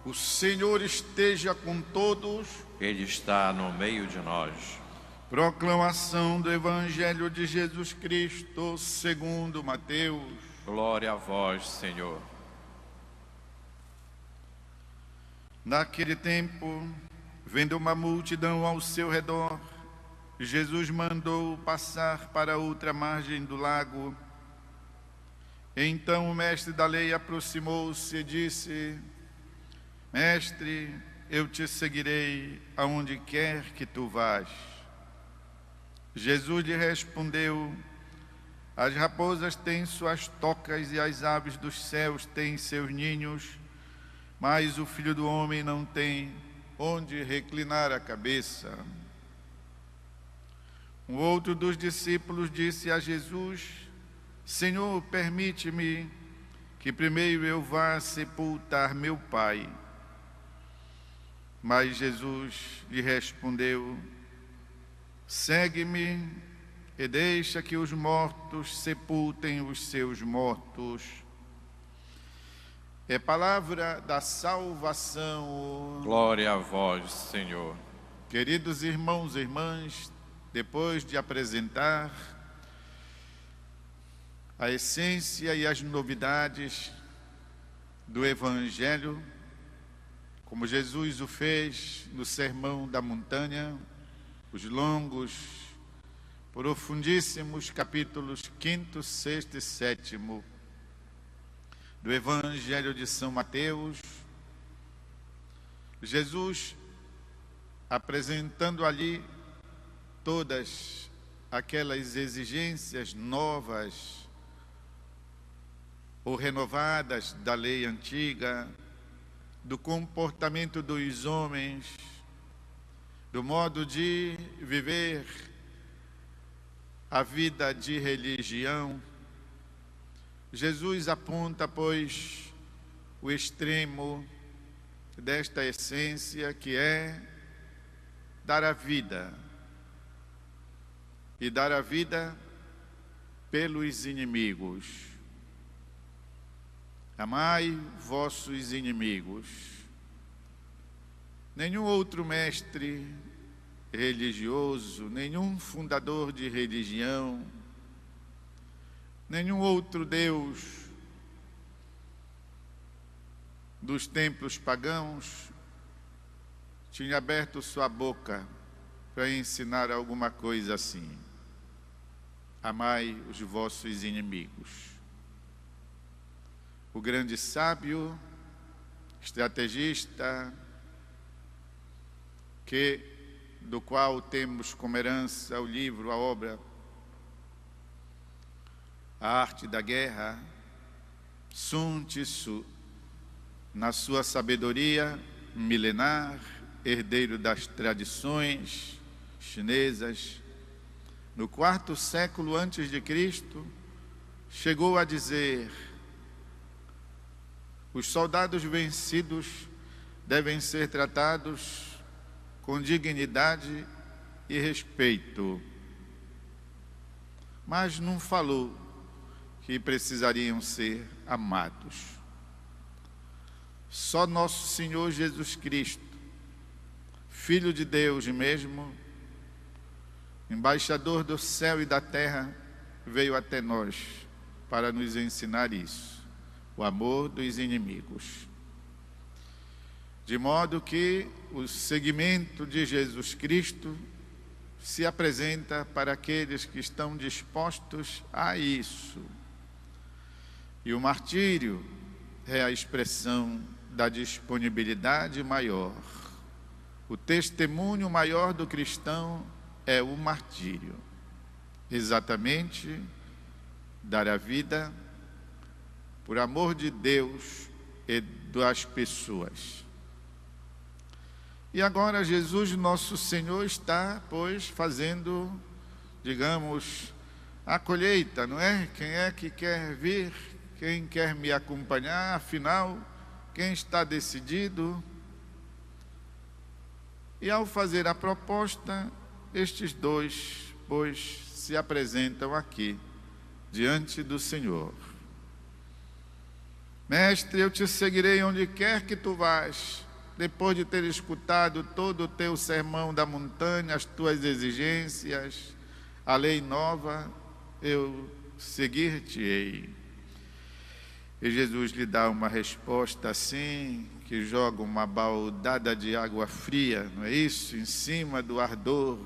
O Senhor esteja com todos. Ele está no meio de nós. Proclamação do Evangelho de Jesus Cristo segundo Mateus. Glória a vós, Senhor. Naquele tempo, vendo uma multidão ao seu redor, Jesus mandou passar para outra margem do lago. Então o mestre da lei aproximou-se e disse: Mestre, eu te seguirei aonde quer que tu vás. Jesus lhe respondeu: As raposas têm suas tocas e as aves dos céus têm seus ninhos, mas o Filho do Homem não tem onde reclinar a cabeça. Um outro dos discípulos disse a Jesus: Senhor, permite-me que primeiro eu vá sepultar meu pai. Mas Jesus lhe respondeu: Segue-me e deixa que os mortos sepultem os seus mortos. É palavra da salvação. Glória a vós, Senhor. Queridos irmãos e irmãs, depois de apresentar a essência e as novidades do Evangelho, como Jesus o fez no Sermão da Montanha, os longos, profundíssimos capítulos 5º, 6º e 7º do Evangelho de São Mateus, Jesus apresentando ali todas aquelas exigências novas ou renovadas da lei antiga, do comportamento dos homens, do modo de viver a vida de religião. Jesus aponta, pois, o extremo desta essência, que é dar a vida, e dar a vida pelos inimigos. Amai vossos inimigos. Nenhum outro mestre religioso, nenhum fundador de religião, nenhum outro Deus dos templos pagãos tinha aberto sua boca para ensinar alguma coisa assim: amai os vossos inimigos. O grande sábio, estrategista, do qual temos como herança o livro, a obra, A Arte da Guerra, Sun Tzu, na sua sabedoria milenar, herdeiro das tradições chinesas, no 4º século antes de Cristo, chegou a dizer: os soldados vencidos devem ser tratados com dignidade e respeito. Mas não falou que precisariam ser amados. Só nosso Senhor Jesus Cristo, Filho de Deus mesmo, embaixador do céu e da terra, veio até nós para nos ensinar isso: o amor dos inimigos. De modo que o seguimento de Jesus Cristo se apresenta para aqueles que estão dispostos a isso. E o martírio é a expressão da disponibilidade maior. O testemunho maior do cristão é o martírio. Exatamente, dar a vida por amor de Deus e das pessoas. E agora Jesus, nosso Senhor, está, pois, fazendo, digamos, a colheita, não é? Quem é que quer vir? Quem quer me acompanhar? Afinal, quem está decidido? E ao fazer a proposta, estes dois, pois, se apresentam aqui, diante do Senhor. Mestre, eu te seguirei onde quer que tu vás. Depois de ter escutado todo o teu sermão da montanha, as tuas exigências, a lei nova, eu seguir-te-ei. E Jesus lhe dá uma resposta assim, que joga uma baldada de água fria, não é isso? Em cima do ardor.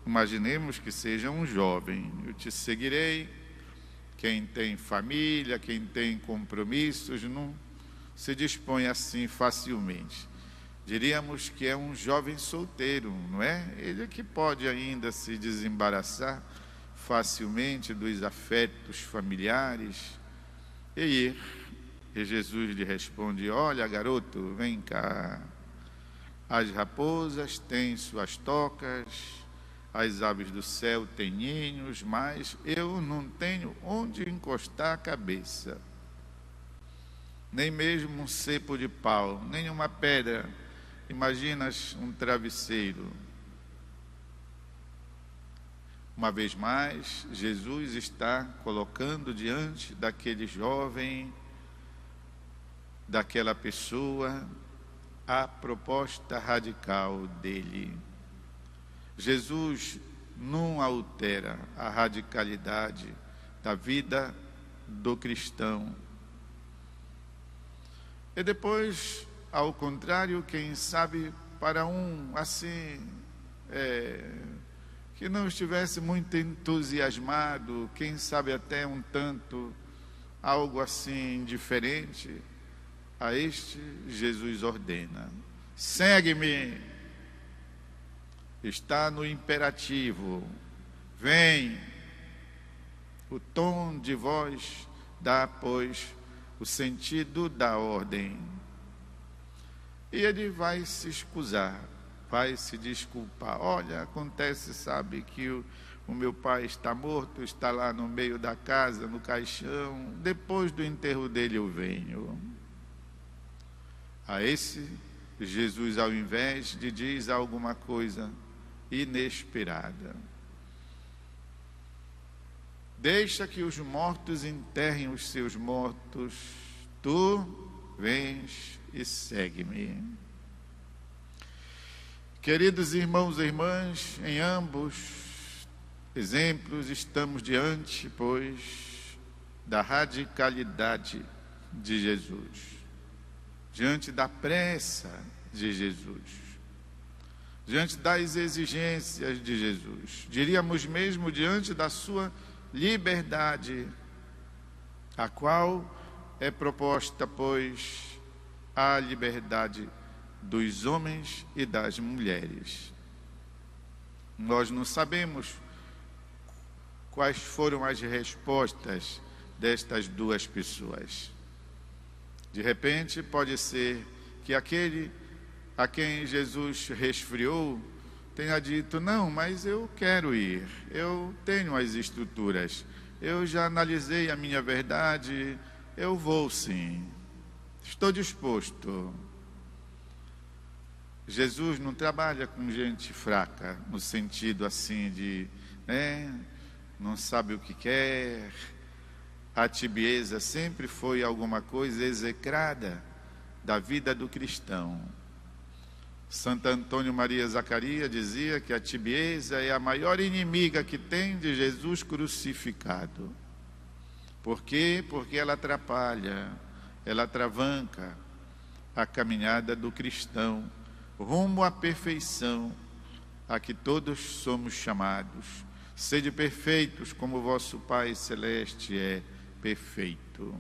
Imaginemos que seja um jovem. Eu te seguirei. Quem tem família, quem tem compromissos, não se dispõe assim facilmente. Diríamos que é um jovem solteiro, não é? Ele é que pode ainda se desembaraçar facilmente dos afetos familiares e ir. E Jesus lhe responde: olha, garoto, vem cá. As raposas têm suas tocas, as aves do céu têm ninhos, mas eu não tenho onde encostar a cabeça. Nem mesmo um cepo de pau, nem uma pedra. Imaginas um travesseiro. Uma vez mais, Jesus está colocando diante daquele jovem, daquela pessoa, a proposta radical dele. Jesus não altera a radicalidade da vida do cristão. E depois, ao contrário, quem sabe para um assim, que não estivesse muito entusiasmado, quem sabe até um tanto, algo assim diferente, a este Jesus ordena: segue-me. Está no imperativo, vem. O tom de voz dá, pois, o sentido da ordem. E ele vai se escusar, vai se desculpar. Olha, acontece, sabe, que o meu pai está morto, está lá no meio da casa, no caixão. Depois do enterro dele eu venho. A esse, Jesus, ao invés de diz alguma coisa inesperada: deixa que os mortos enterrem os seus mortos, tu vens e segue-me. Queridos irmãos e irmãs, em ambos exemplos estamos diante, pois, da radicalidade de Jesus, diante da pressa de Jesus, diante das exigências de Jesus, diríamos mesmo diante da sua liberdade, a qual é proposta, pois, a liberdade dos homens e das mulheres. Nós não sabemos quais foram as respostas destas duas pessoas. De repente, pode ser que aquele a quem Jesus resfriou tenha dito: não, mas eu quero ir, eu tenho as estruturas, eu já analisei a minha verdade, eu vou sim, estou disposto. Jesus não trabalha com gente fraca, no sentido assim de, não sabe o que quer. A tibieza sempre foi alguma coisa execrada da vida do cristão. Santo Antônio Maria Zacarias dizia que a tibieza é a maior inimiga que tem de Jesus crucificado. Por quê? Porque ela atrapalha, ela atravanca a caminhada do cristão rumo à perfeição, a que todos somos chamados. Sede perfeitos como vosso Pai Celeste é perfeito.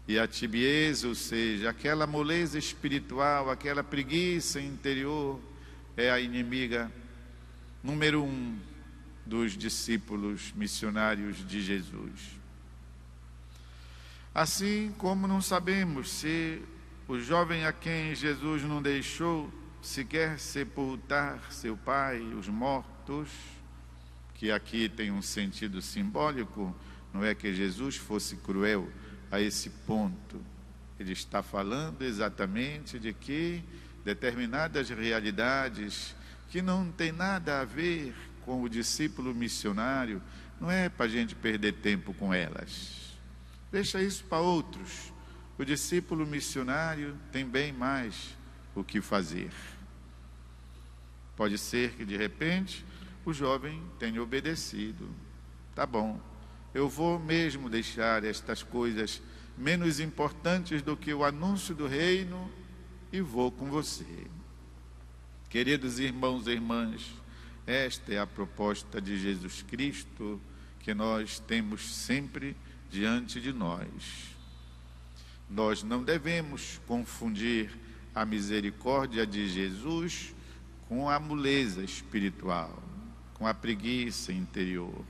E a tibieza, ou seja, aquela moleza espiritual, aquela preguiça interior, é a inimiga número 1 dos discípulos missionários de Jesus. Assim como não sabemos se o jovem a quem Jesus não deixou sequer sepultar seu pai, os mortos, que aqui tem um sentido simbólico, não é que Jesus fosse cruel a esse ponto. Ele está falando exatamente de que determinadas realidades que não tem nada a ver com o discípulo missionário, não é para a gente perder tempo com elas. Deixa isso para outros. o discípulo missionário tem bem mais o que fazer. Pode ser que de repente o jovem tenha obedecido. Tá bom, eu vou mesmo deixar estas coisas menos importantes do que o anúncio do reino e vou com você. Queridos irmãos e irmãs, esta é a proposta de Jesus Cristo que nós temos sempre diante de nós. Nós não devemos confundir a misericórdia de Jesus com a moleza espiritual, com a preguiça interior.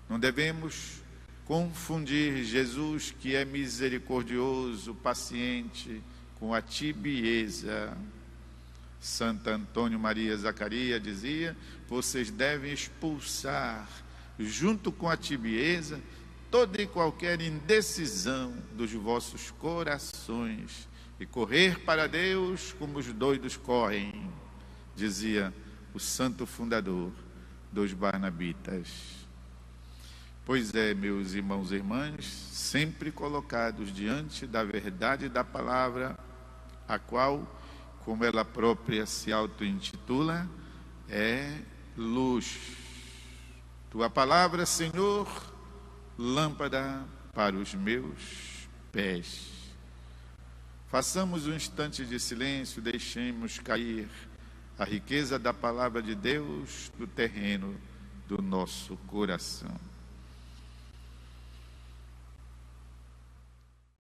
Não devemos confundir Jesus, que é misericordioso, paciente, com a tibieza. Santo Antônio Maria Zacarias dizia: vocês devem expulsar, junto com a tibieza, toda e qualquer indecisão dos vossos corações e correr para Deus como os doidos correm, dizia o santo fundador dos Barnabitas. Pois é, meus irmãos e irmãs, sempre colocados diante da verdade da palavra, a qual, como ela própria se auto-intitula, é luz. Tua palavra, Senhor, lâmpada para os meus pés. Façamos um instante de silêncio, deixemos cair a riqueza da palavra de Deus no terreno do nosso coração.